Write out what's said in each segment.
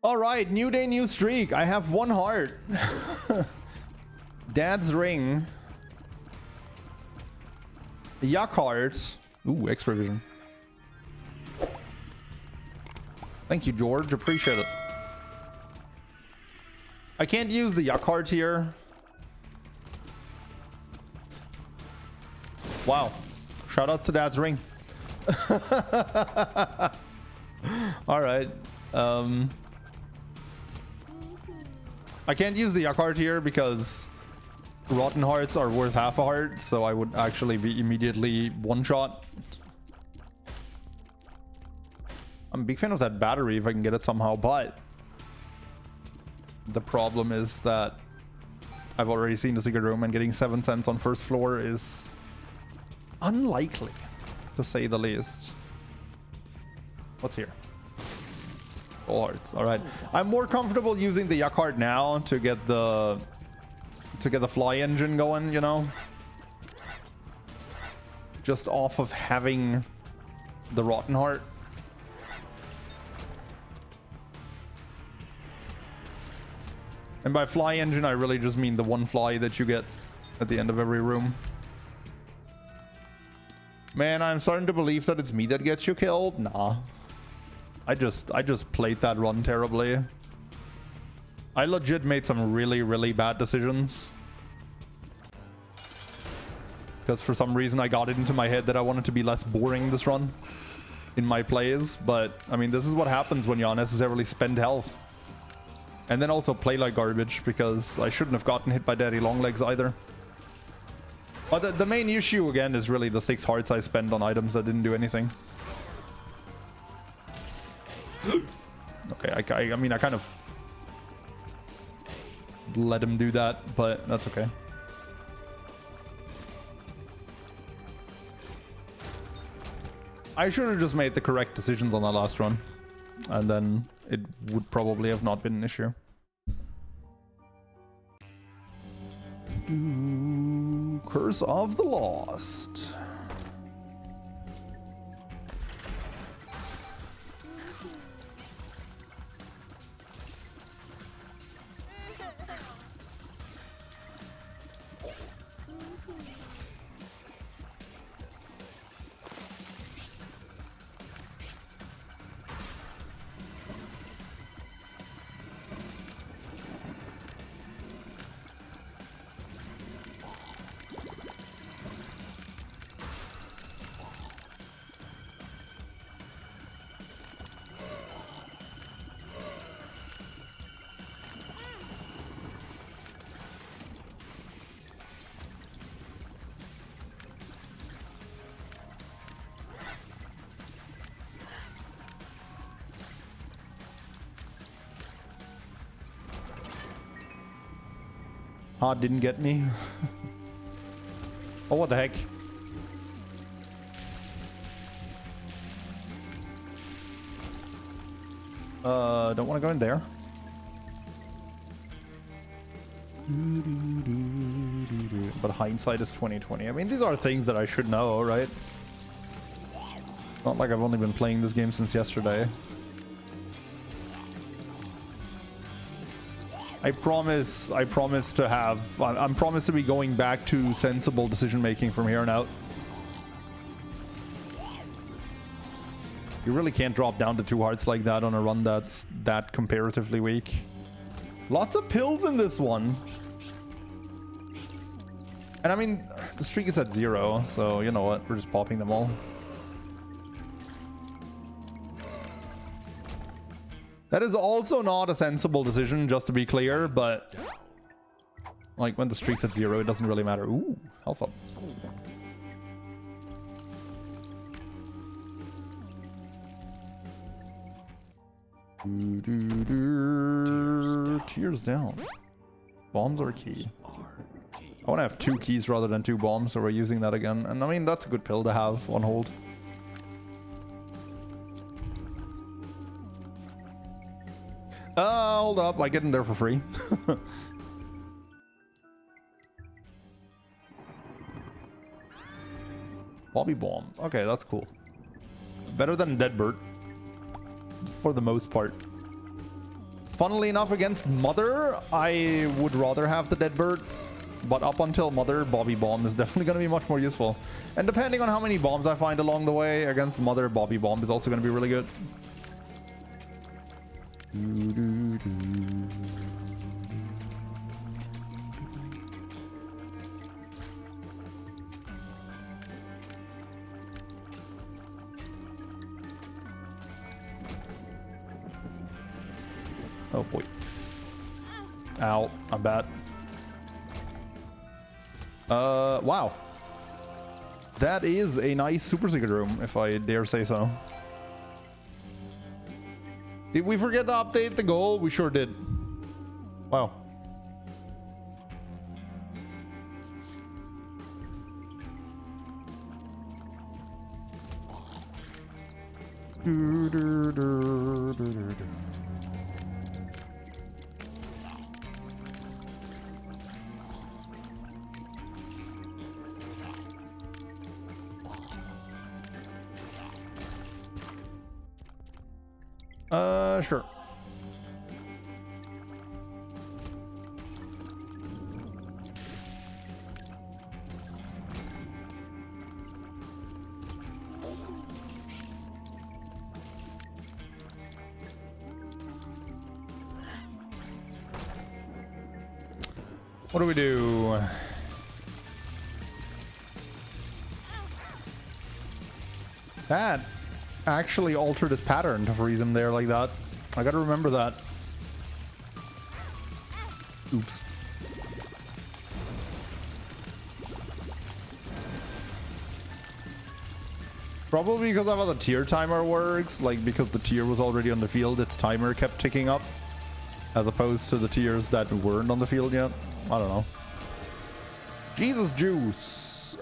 All right, new day, new streak. I have 1 heart. Dad's ring. Yuck heart. Ooh, X-ray vision. Thank you, George. Appreciate it. I can't use the yuck heart here. Wow. Shoutouts to Dad's ring. All right. I can't use the yuck heart here because rotten hearts are worth half a heart, so I would actually be immediately one shot. I'm a big fan of that battery if I can get it somehow, but the problem is that I've already seen the secret room, and getting 7 cents on first floor is unlikely, to say the least. What's here? Full hearts. All right. I'm more comfortable using the yuck heart now to get the fly engine going, you know, just off of having the rotten heart. And by fly engine, I really just mean the one fly that you get at the end of every room. Man, I'm starting to believe that it's me that gets you killed. Nah. I just played that run terribly. I legit made some really, really bad decisions. Because for some reason I got it into my head that I wanted to be less boring this run in my plays. But, I mean, this is what happens when you unnecessarily spend health. And then also play like garbage, because I shouldn't have gotten hit by Daddy Longlegs either. But the main issue, again, is really the 6 hearts I spend on items that didn't do anything. Okay, I mean, I kind of let him do that, but that's okay. I should have just made the correct decisions on that last run, and then it would probably have not been an issue. Curse of the Lost. Didn't get me. Oh, what the heck? Don't want to go in there. But hindsight is 20/20. I mean, these are things that I should know, right? Not like I've only been playing this game since yesterday. I'm promised to be going back to sensible decision making from here on out. You really can't drop down to 2 hearts like that on a run that's that comparatively weak. Lots of pills in this one. And I mean, the streak is at 0, so you know what, we're just popping them all. That is also not a sensible decision, just to be clear, but like when the streak's at 0, it doesn't really matter. Ooh, health up. Tears down. Bombs are key. I want to have 2 keys rather than 2 bombs, so we're using that again. And I mean, that's a good pill to have on hold. Hold up, I get in there for free. Bobby bomb. Okay, that's cool. Better than Deadbird. For the most part. Funnily enough, against Mother, I would rather have the Dead Bird. But up until Mother, Bobby Bomb is definitely going to be much more useful. And depending on how many bombs I find along the way, against Mother, Bobby Bomb is also going to be really good. Oh boy. Ow, I'm bad. Wow. That is a nice super secret room, if I dare say so. Did we forget to update the goal? We sure did. Wow. Sure. What do we do? That actually altered his pattern to freeze him there like that. I gotta remember that. Oops. Probably because of how the tier timer works, like because the tier was already on the field, its timer kept ticking up, as opposed to the tiers that weren't on the field yet. I don't know. Jesus juice.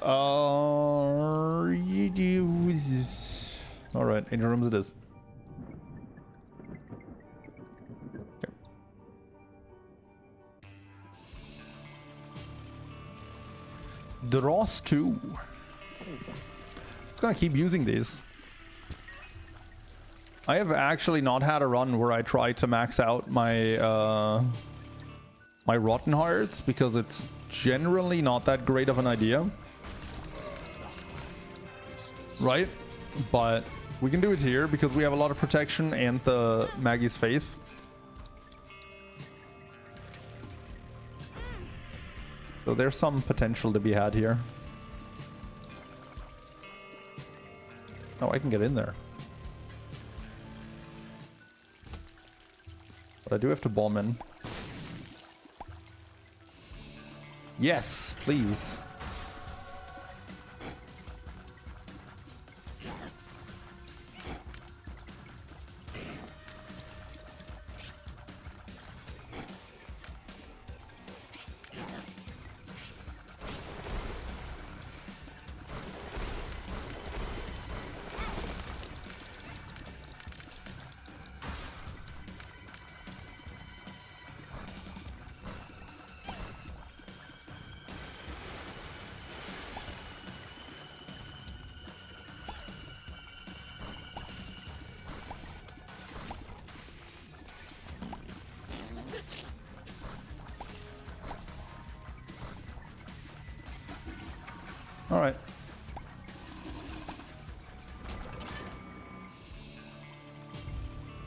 Alright, Angel Rooms it is. Okay. Dross 2. It's gonna keep using these. I have actually not had a run where I try to max out my my Rotten Hearts because it's generally not that great of an idea. Right? But we can do it here because we have a lot of protection and the Maggie's Faith. So there's some potential to be had here. Oh, I can get in there. But I do have to bomb in. Yes, please. All right.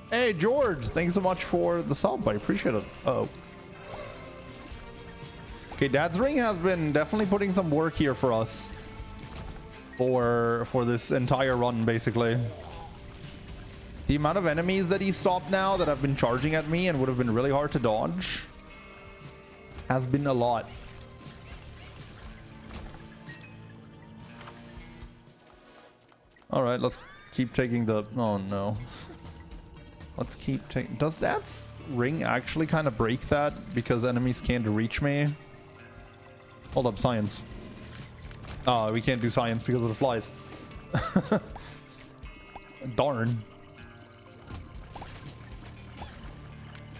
Hey, George, thanks so much for the sub. I appreciate it. Uh-oh. Okay, Dad's Ring has been definitely putting some work here for us. For this entire run, basically. The amount of enemies that he stopped now that have been charging at me and would have been really hard to dodge has been a lot. All right, let's keep taking the... Oh, no. Let's keep taking... Does that ring actually kind of break that because enemies can't reach me? Hold up, science. We can't do science because of the flies. Darn.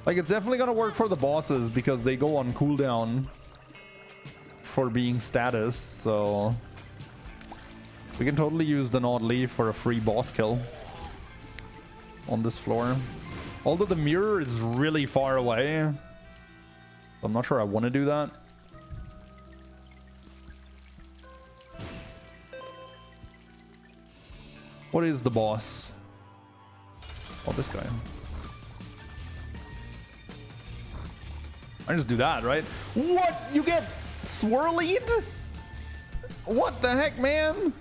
Like, it's definitely going to work for the bosses because they go on cooldown for being status, so... We can totally use the Gnawed Leaf for a free boss kill on this floor. Although the mirror is really far away. I'm not sure I want to do that. What is the boss? Oh, this guy. I just do that, right? What? You get swirlied? What the heck, man?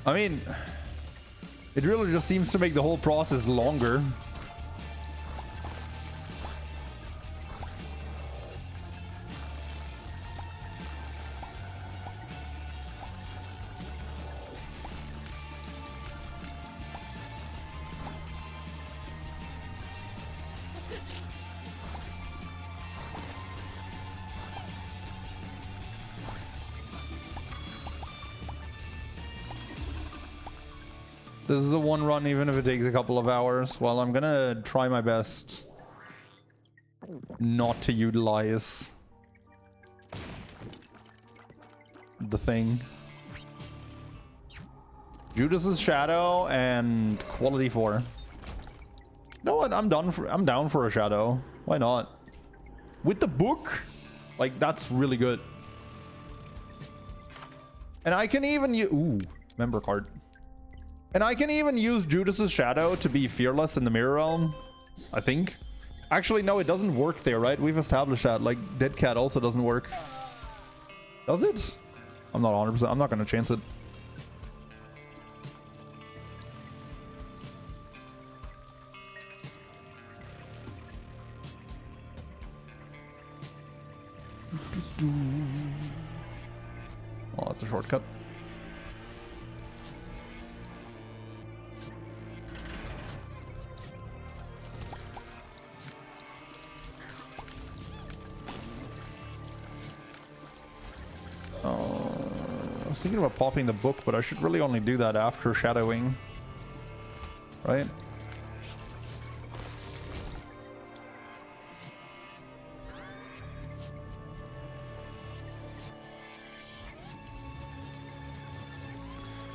I mean, it really just seems to make the whole process longer. This is a one run, even if it takes a couple of hours. Well, I'm gonna try my best not to utilize the thing. Judas's Shadow and Quality 4. You know what? I'm down for a Shadow. Why not? With the book, like, that's really good. And I can even use... Ooh, member card. And I can even use Judas's Shadow to be fearless in the Mirror Realm, I think. Actually, no, it doesn't work there, right? We've established that. Like, Dead Cat also doesn't work. Does it? I'm not 100%. I'm not going to chance it. Oh, that's a shortcut. I was thinking about popping the book, but I should really only do that after shadowing, right?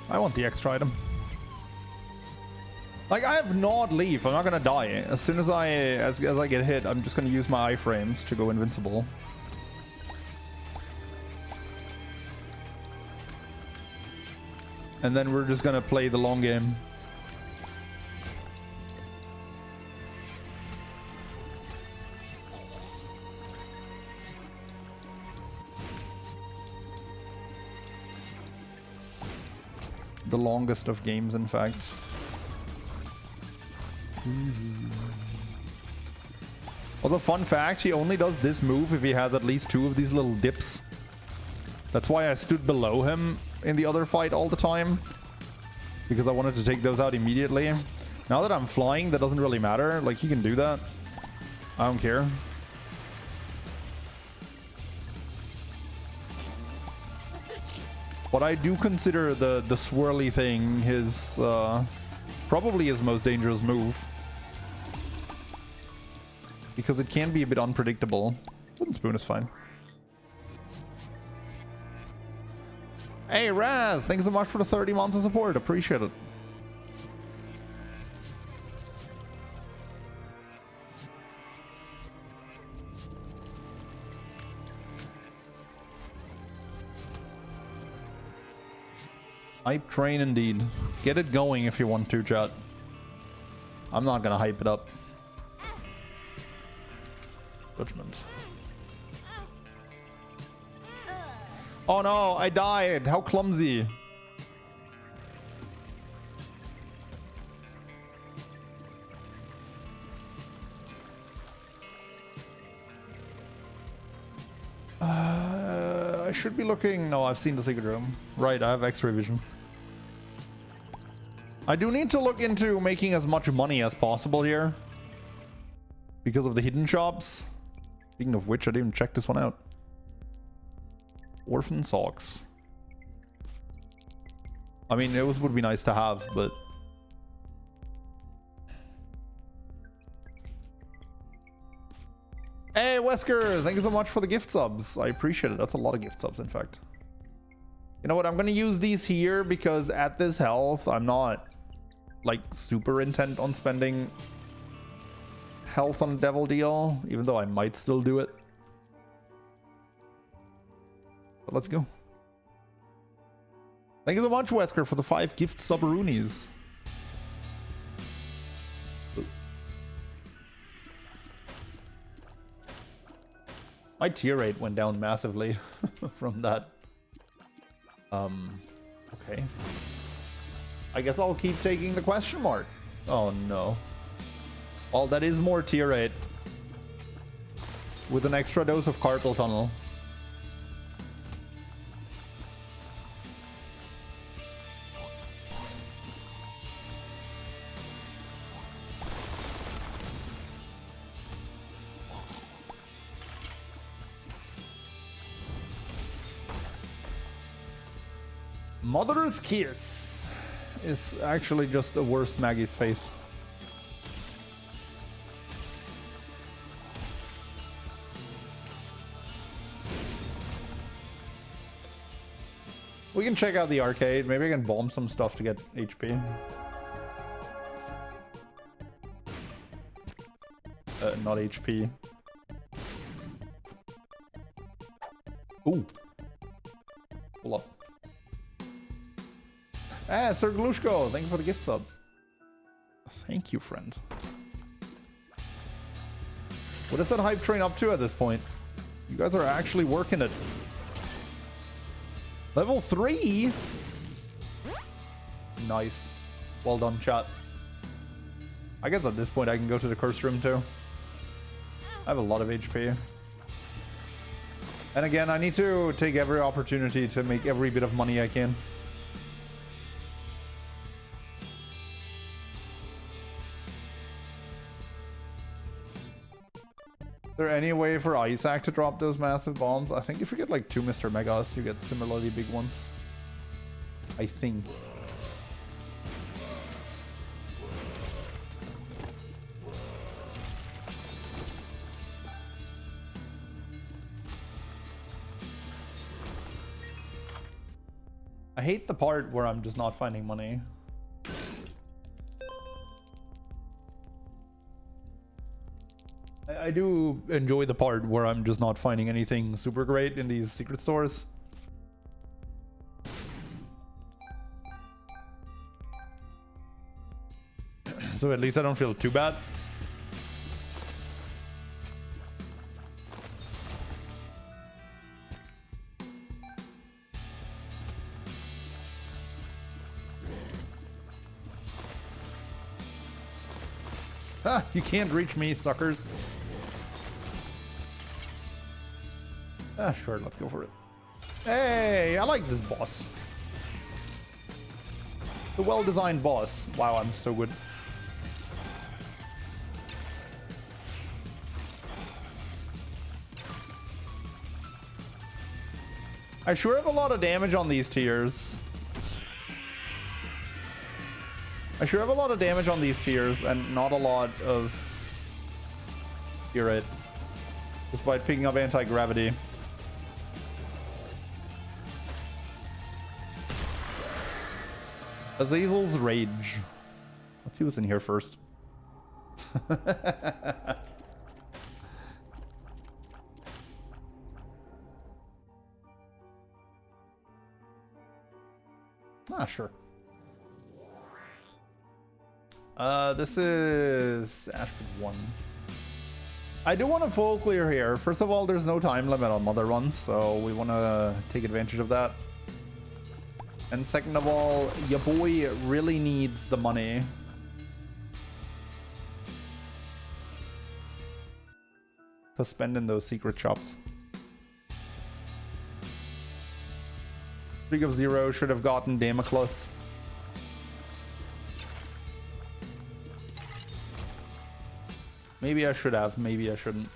I want the extra item. Like, I have Gnawed Leaf. I'm not gonna die. As soon as I get hit, I'm just gonna use my iframes to go invincible. And then we're just gonna play the long game. The longest of games, in fact. Also, fun fact, he only does this move if he has at least 2 of these little dips. That's why I stood below him in the other fight all the time, because I wanted to take those out immediately. Now that I'm flying, that doesn't really matter. Like, he can do that. I don't care. But I do consider the swirly thing his probably his most dangerous move, because it can be a bit unpredictable. Wooden spoon is fine. Hey Raz, thanks so much for the 30 months of support. Appreciate it. Hype train indeed. Get it going if you want to, chat. I'm not gonna hype it up. Judgment. Oh no, I died. How clumsy. I should be looking... No, I've seen the secret room. Right, I have X-ray vision. I do need to look into making as much money as possible here, because of the hidden shops. Speaking of which, I didn't even check this one out. Orphan socks. I mean, it would be nice to have, but... Hey, Wesker, thank you so much for the gift subs. I appreciate it. That's a lot of gift subs, in fact. You know what? I'm going to use these here because at this health, I'm not like super intent on spending health on Devil Deal, even though I might still do it. But let's go. Thank you so much, Wesker, for the 5 gift subroonies. My tier rate went down massively from that. Okay. I guess I'll keep taking the question mark. Oh no. Well, that is more tier rate. With an extra dose of Carpal Tunnel. Mother's Kiss is actually just a worse Maggie's face. We can check out the arcade. Maybe I can bomb some stuff to get HP. Not HP. Ooh. Hold up. Ah, Sir Glushko, thank you for the gift sub. Thank you, friend. What is that hype train up to at this point? You guys are actually working it. Level 3? Nice. Well done, chat. I guess at this point I can go to the curse room too. I have a lot of HP. And again, I need to take every opportunity to make every bit of money I can. Is there any way for Isaac to drop those massive bombs? I think if you get like 2 Mr. Megas, you get similarly big ones. I think. I hate the part where I'm just not finding money. I do enjoy the part where I'm just not finding anything super great in these secret stores. So at least I don't feel too bad. Ah, you can't reach me, suckers. Ah, sure, let's go for it. Hey, I like this boss. The well-designed boss. Wow, I'm so good. I sure have a lot of damage on these tiers. I sure have a lot of damage on these tiers and not a lot of tier rate. Despite picking up anti-gravity. Azazel's Rage. Let's see what's in here first. Ah, sure. This is Ashford 1. I do want to full clear here. First of all, there's no time limit on mother runs, so we want to take advantage of that. And second of all, your boy really needs the money. To spend in those secret shops. League of Zero should have gotten Damocles. Maybe I should have, maybe I shouldn't.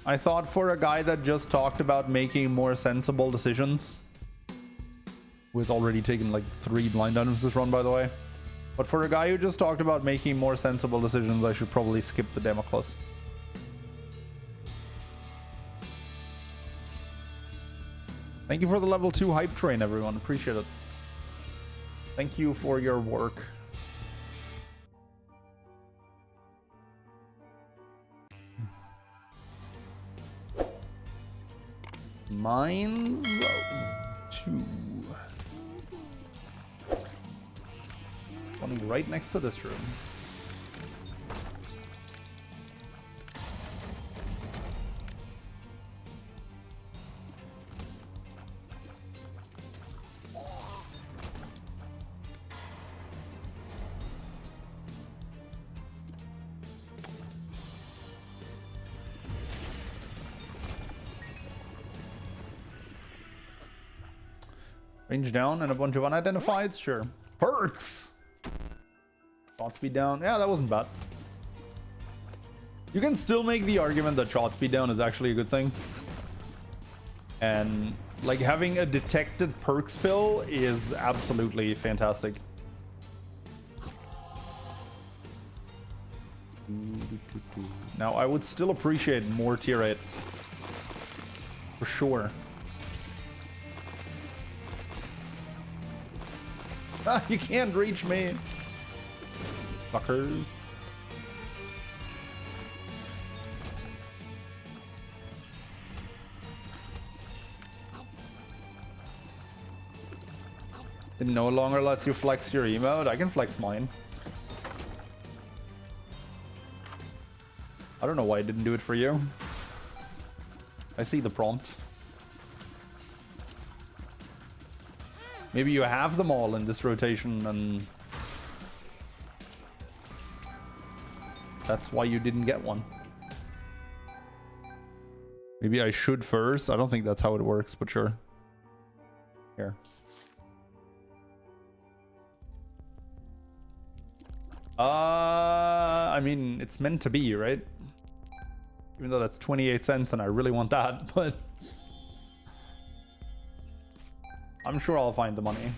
I thought for a guy that just talked about making more sensible decisions, who has already taken like 3 blind items this run, by the way, But for a guy who just talked about making more sensible decisions, I should probably skip the Damocles. Thank you for the level 2 hype train, everyone. Appreciate it. Thank you for your work. Mines 2. Spawning right next to this room. Range down and a bunch of unidentifieds? Sure. Perks! Shot speed down. Yeah, that wasn't bad. You can still make the argument that shot speed down is actually a good thing. And like having a detected perk spill is absolutely fantastic. Now I would still appreciate more tier 8. For sure. Ah, you can't reach me. Fuckers. It no longer lets you flex your emote. I can flex mine. I don't know why I didn't do it for you. I see the prompt. Maybe you have them all in this rotation and that's why you didn't get one. Maybe I should first. I don't think that's how it works, but sure. Here. I mean, it's meant to be, right? Even though that's 28 cents and I really want that, but I'm sure I'll find the money.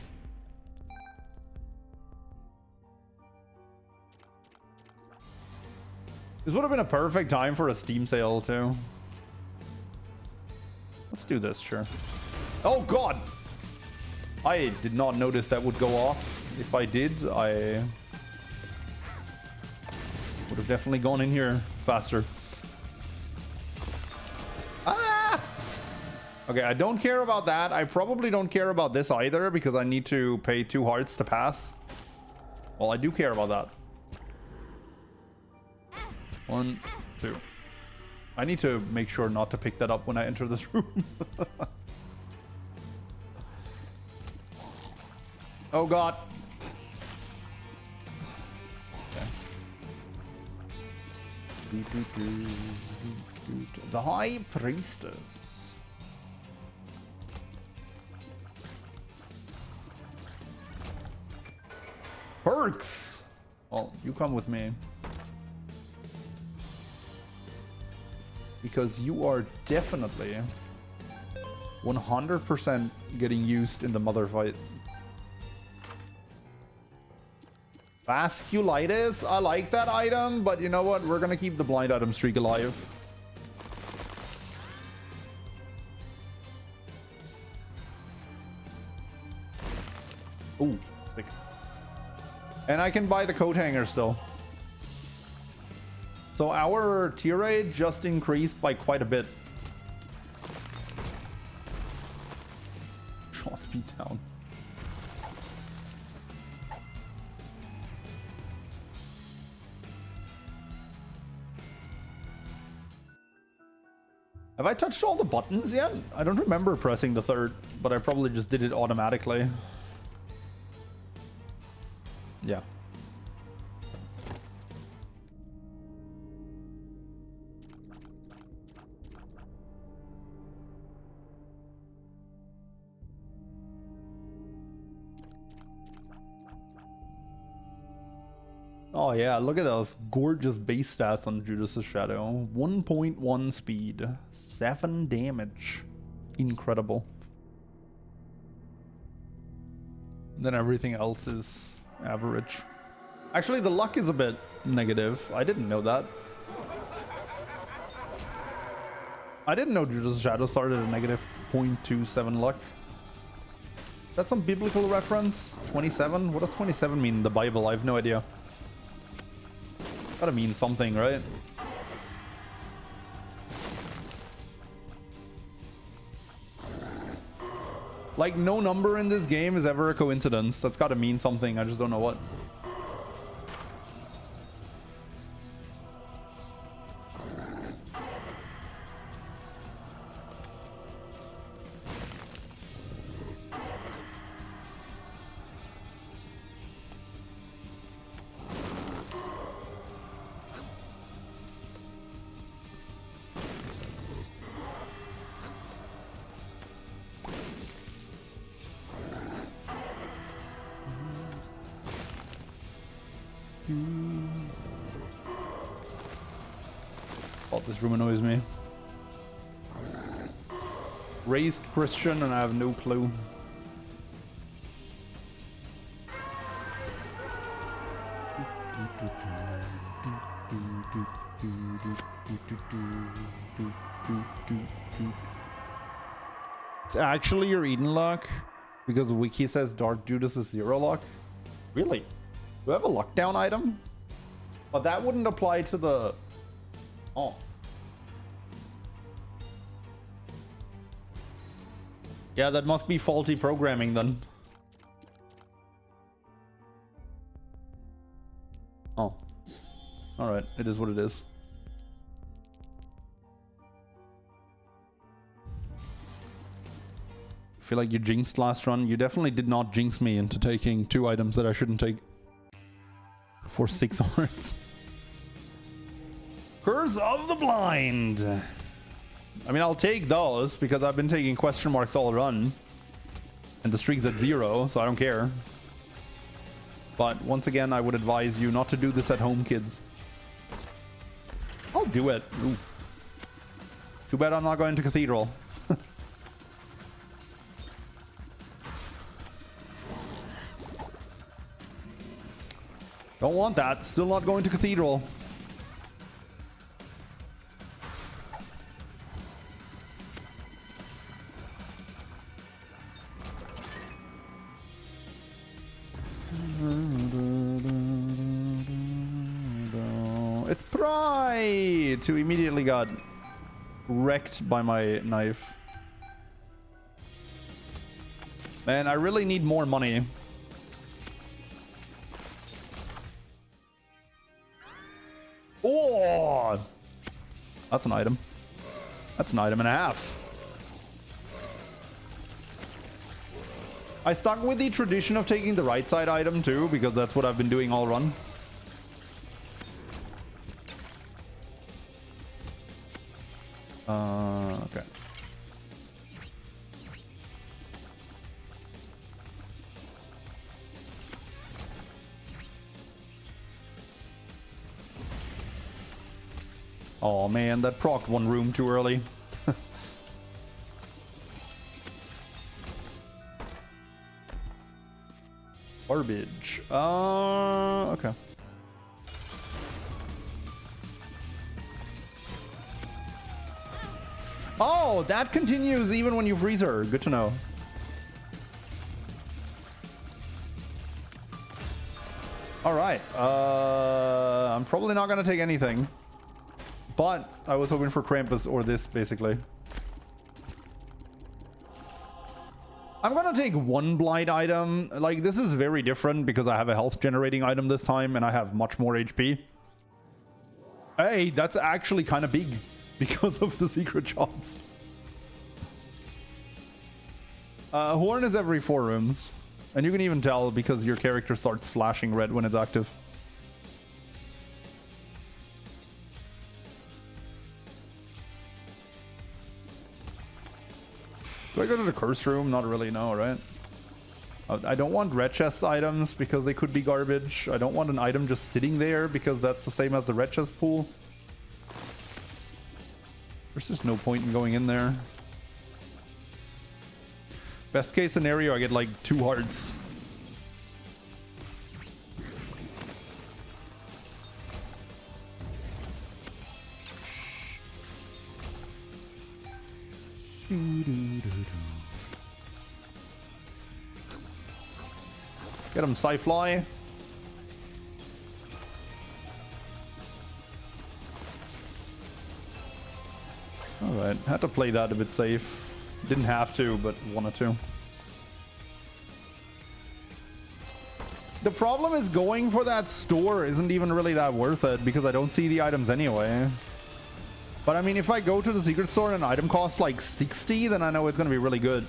This would have been a perfect time for a Steam sale too. Let's do this, sure. Oh god! I did not notice that would go off. If I did, I would have definitely gone in here faster. Ah! Okay, I don't care about that. I probably don't care about this either because I need to pay 2 hearts to pass. Well, I do care about that. 1, 2. I need to make sure not to pick that up when I enter this room. Oh god. Okay. The High Priestess. Perks! Well, you come with me. Because you are definitely 100% getting used in the mother fight. Vasculitis, I like that item, but you know what? We're gonna keep the blind item streak alive. Ooh, sick. And I can buy the coat hanger still. So our tier rate just increased by quite a bit. Shot speed down. Have I touched all the buttons yet? I don't remember pressing the 3rd, but I probably just did it automatically. Yeah. Oh yeah, look at those gorgeous base stats on Judas's Shadow. 1.1 speed, 7 damage. Incredible. And then everything else is average. Actually, the luck is a bit negative. I didn't know that. I didn't know Judas Shadow started at negative 0.27 luck. That's some biblical reference. 27? What does 27 mean in the Bible? I have no idea. Gotta mean something, right? Like, no number in this game is ever a coincidence. That's gotta mean something. I just don't know what. Oh, this room annoys me. Raised Christian and I have no clue. It's actually your Eden luck because Wiki says Dark Judas is 0 luck. Really? Do I have a lockdown item? But that wouldn't apply to the... Oh. Yeah, that must be faulty programming then. Oh. Alright, it is what it is. I feel like you jinxed last run. You definitely did not jinx me into taking 2 items that I shouldn't take. For 6 hearts. Curse of the Blind. I mean, I'll take those because I've been taking question marks all run. And the streak's at 0, so I don't care. But once again, I would advise you not to do this at home, kids. I'll do it. Ooh. Too bad I'm not going to Cathedral. Don't want that. Still not going to Cathedral. It's Pride! Who immediately got wrecked by my knife. Man, I really need more money. Oh! That's an item. That's an item and a half. I stuck with the tradition of taking the right side item too, because that's what I've been doing all run. Okay. Oh man, that procced one room too early. Garbage. Okay. Oh, that continues even when you freeze her. Good to know. All right. I'm probably not going to take anything. But I was hoping for Krampus or this, basically. I'm going to take one blight item. Like, this is very different because I have a health generating item this time and I have much more HP. Hey, that's actually kind of big because of the secret jobs. Horn is every 4 rooms. And you can even tell because your character starts flashing red when it's active. Do I go to the curse room? Not really, no, right? I don't want red chest items because they could be garbage. I don't want an item just sitting there because that's the same as the red chest pool. There's just no point in going in there. Best case scenario, I get like 2 hearts. Get him, Sci-Fly. Alright, had to play that a bit safe. Didn't have to, but wanted to. The problem is going for that store isn't even really that worth it because I don't see the items anyway. But I mean, if I go to the secret store and an item costs like 60, then I know it's going to be really good.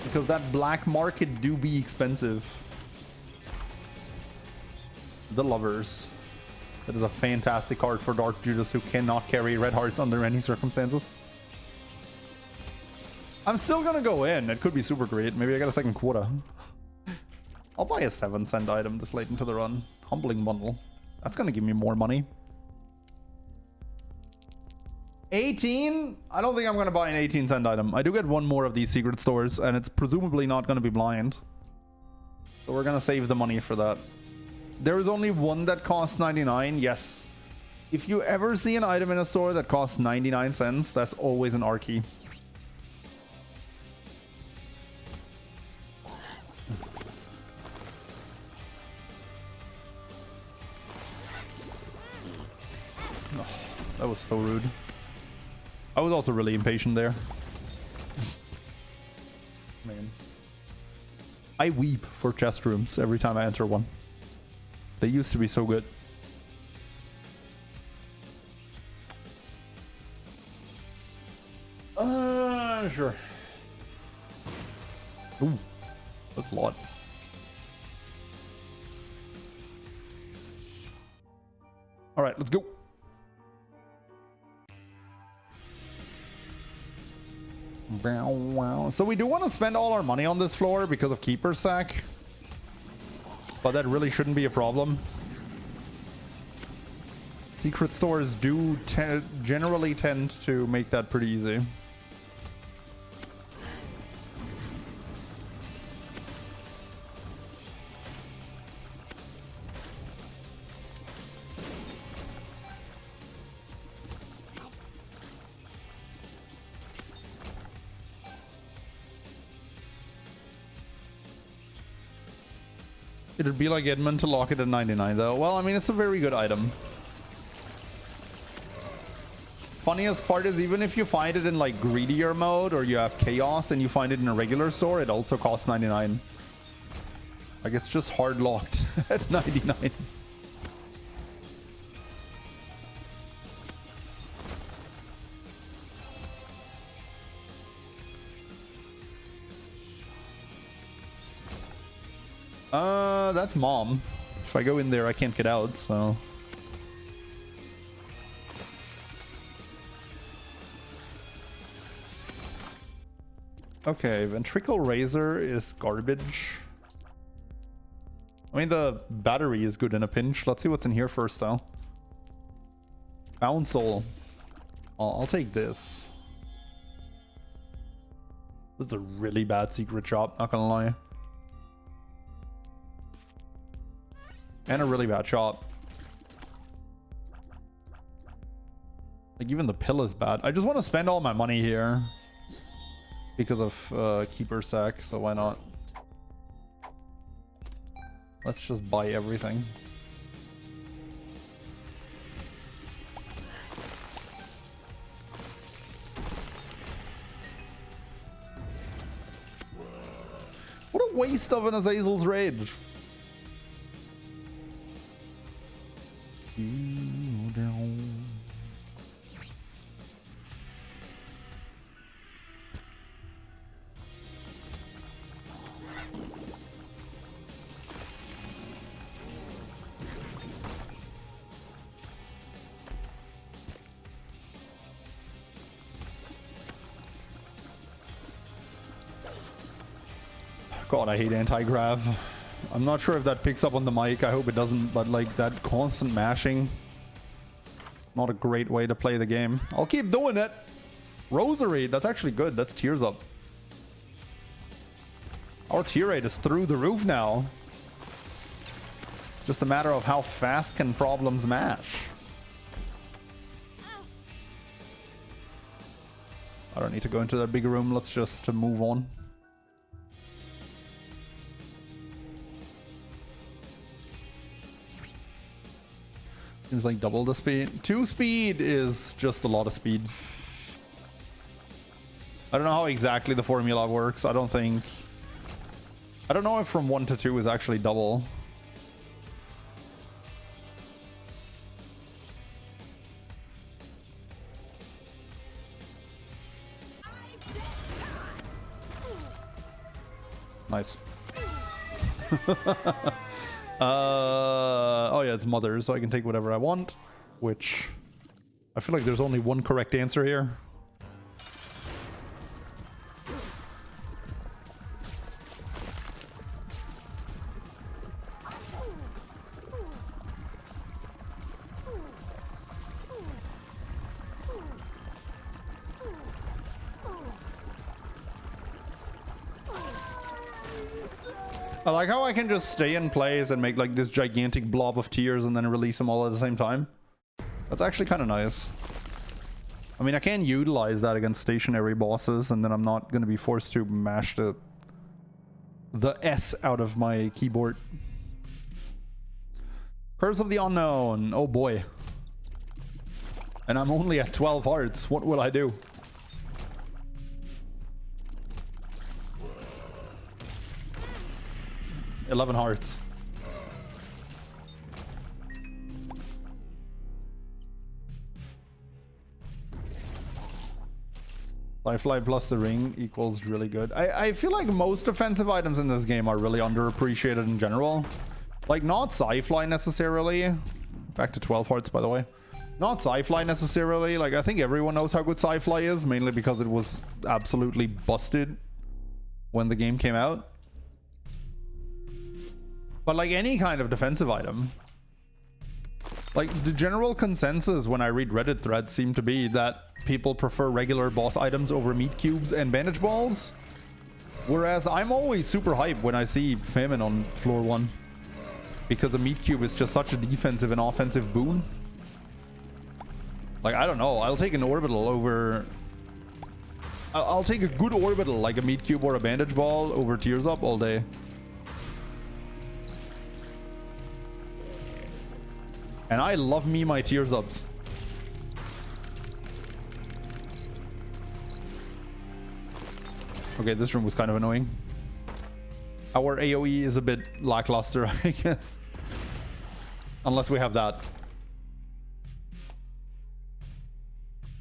Because that black market do be expensive. The Lovers. That is a fantastic card for Dark Judas who cannot carry red hearts under any circumstances. I'm still gonna go in. It could be super great. Maybe I got a second quota. I'll buy a 7-cent item this late into the run. Humbling Bundle. That's gonna give me more money. 18? I don't think I'm gonna buy an 18-cent item. I do get one more of these secret stores, and it's presumably not gonna be blind. So we're gonna save the money for that. There is only one that costs 99. Yes. If you ever see an item in a store that costs 99 cents, that's always an R key. Oh, that was so rude. I was also really impatient there. Man. I weep for chest rooms every time I enter one. They used to be so good. Sure. Ooh, that's a lot. All right, let's go. So we do want to spend all our money on this floor because of Keeper's Sack. But that really shouldn't be a problem. Secret stores do generally tend to make that pretty easy. It'd be like Edmund to lock it at 99 though. Well, I mean, it's a very good item. Funniest part is even if you find it in like greedier mode or you have chaos and you find it in a regular store, it also costs 99. Like it's just hard locked at 99. That's Mom. If I go in there, I can't get out, so. Okay, Ventricle Razor is garbage. I mean, the battery is good in a pinch. Let's see what's in here first, though. Bound Soul. I'll take this. This is a really bad secret shop, not gonna lie. And a really bad shop. Like, even the pill is bad. I just want to spend all my money here. Because of Keeper's Sack, so why not? Let's just buy everything. What a waste of an Azazel's Rage. God, I hate anti-grav. I'm not sure if that picks up on the mic. I hope it doesn't, but like that constant mashing, not a great way to play the game. I'll keep doing it. Rosary, that's actually good. That's Tears Up. Our tear rate is through the roof now. Just a matter of how fast can Problems mash. I don't need to go into that big room. Let's just move on. Seems like double the speed. 2 speed is just a lot of speed. I don't know how exactly the formula works. I don't know if from 1 to 2 is actually double. Nice. Oh yeah, it's mother, so I can take whatever I want, which I feel like there's only one correct answer here. I like how I can just stay in place and make like this gigantic blob of tears and then release them all at the same time. That's actually kind of nice. I mean, I can utilize that against stationary bosses and then I'm not going to be forced to mash the S out of my keyboard. Curse of the Unknown. Oh boy. And I'm only at 12 hearts. What will I do? $11 hearts. Lifeline plus the ring equals really good. I feel like most defensive items in this game are really underappreciated in general. Like, not Sci-Fly necessarily. Back to 12 hearts, by the way. Not Sci-Fly necessarily. Like, I think everyone knows how good Sci-Fly is, mainly because it was absolutely busted when the game came out. But like any kind of defensive item, like the general consensus when I read Reddit threads seem to be that people prefer regular boss items over meat cubes and bandage balls. Whereas I'm always super hyped when I see Famine on floor 1. Because a meat cube is just such a defensive and offensive boon. Like, I don't know, I'll take an orbital over... I'll take a good orbital like a meat cube or a bandage ball over Tears Up all day. And I love me my Tears Ups. Okay, this room was kind of annoying. Our AoE is a bit lackluster, I guess. Unless we have that.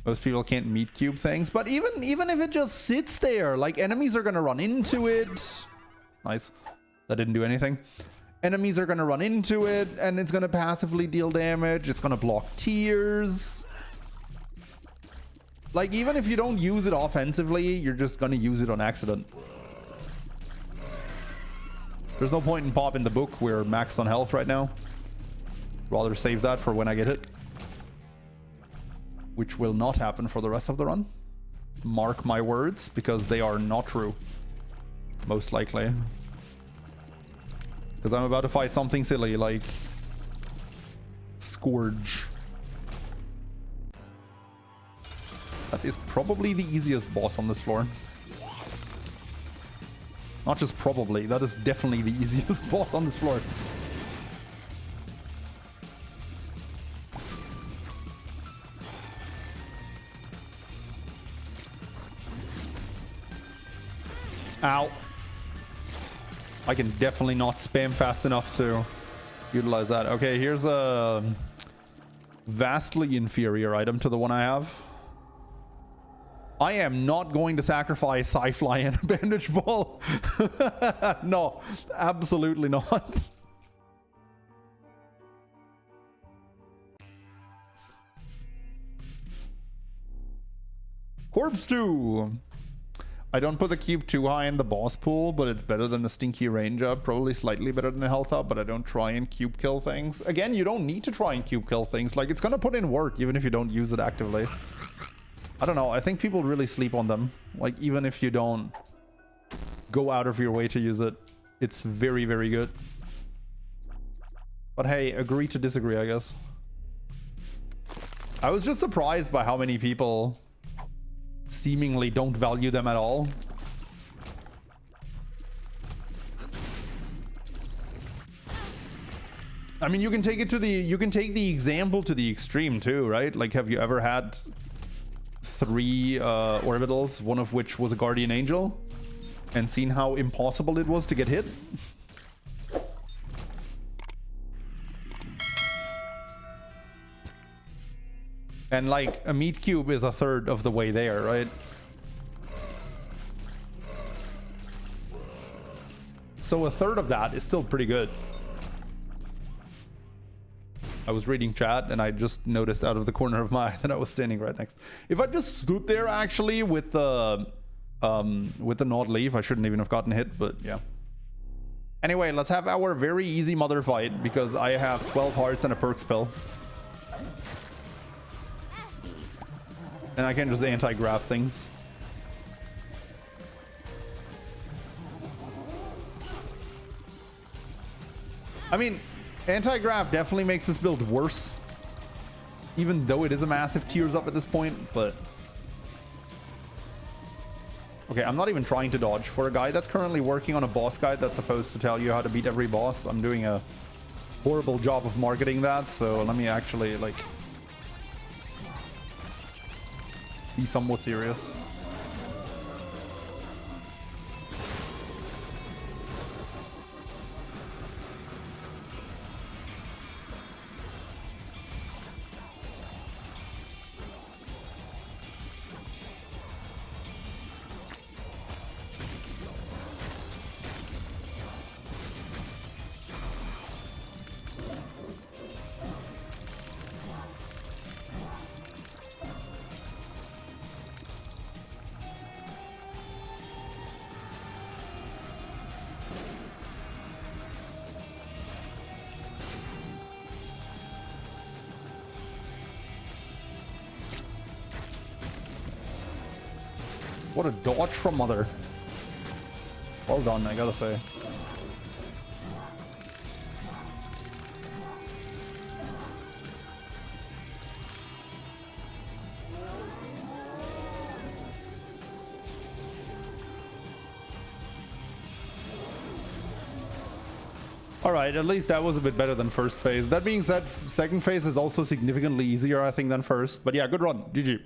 Most people can't meat cube things, but even if it just sits there, like enemies are gonna run into it. Nice. That didn't do anything. Enemies are going to run into it, and it's going to passively deal damage. It's going to block tears. Like, even if you don't use it offensively, you're just going to use it on accident. There's no point in popping the book. We're maxed on health right now. Rather save that for when I get hit. Which will not happen for the rest of the run. Mark my words, because they are not true. Most likely. Because I'm about to fight something silly like Scourge. That is probably the easiest boss on this floor. Not just probably, that is definitely the easiest boss on this floor. Ow. I can definitely not spam fast enough to utilize that. Okay, here's a vastly inferior item to the one I have. I am not going to sacrifice Sci-Fly and a bandage ball. No, absolutely not. Corpse 2. I don't put the cube too high in the boss pool, but it's better than a stinky range up. Probably slightly better than a health up, but I don't try and cube kill things. Again, you don't need to try and cube kill things. Like, it's gonna put in work even if you don't use it actively. I don't know. I think people really sleep on them. Like, even if you don't go out of your way to use it, it's very, very good. But hey, agree to disagree, I guess. I was just surprised by how many people seemingly don't value them at all. I mean, you can take the example to the extreme too, right? Like, have you ever had 3 orbitals, one of which was a guardian angel, and seen how impossible it was to get hit? And like a meat cube is a third of the way there, right? So a third of that is still pretty good. I was reading chat and I just noticed out of the corner of my eye that I was standing right next. If I just stood there actually with the Nod Leaf, I shouldn't even have gotten hit, but yeah. Anyway, let's have our very easy mother fight because I have 12 hearts and a perk spell. And I can just anti-grab things. I mean, anti-grab definitely makes this build worse. Even though it is a massive tears up at this point, but... Okay, I'm not even trying to dodge. For a guy that's currently working on a boss guide that's supposed to tell you how to beat every boss, I'm doing a horrible job of marketing that, so let me actually, like... be somewhat serious. What a dodge from Mother. Well done, I gotta say. Alright, at least that was a bit better than first phase. That being said, second phase is also significantly easier, I think, than first. But yeah, good run. GG.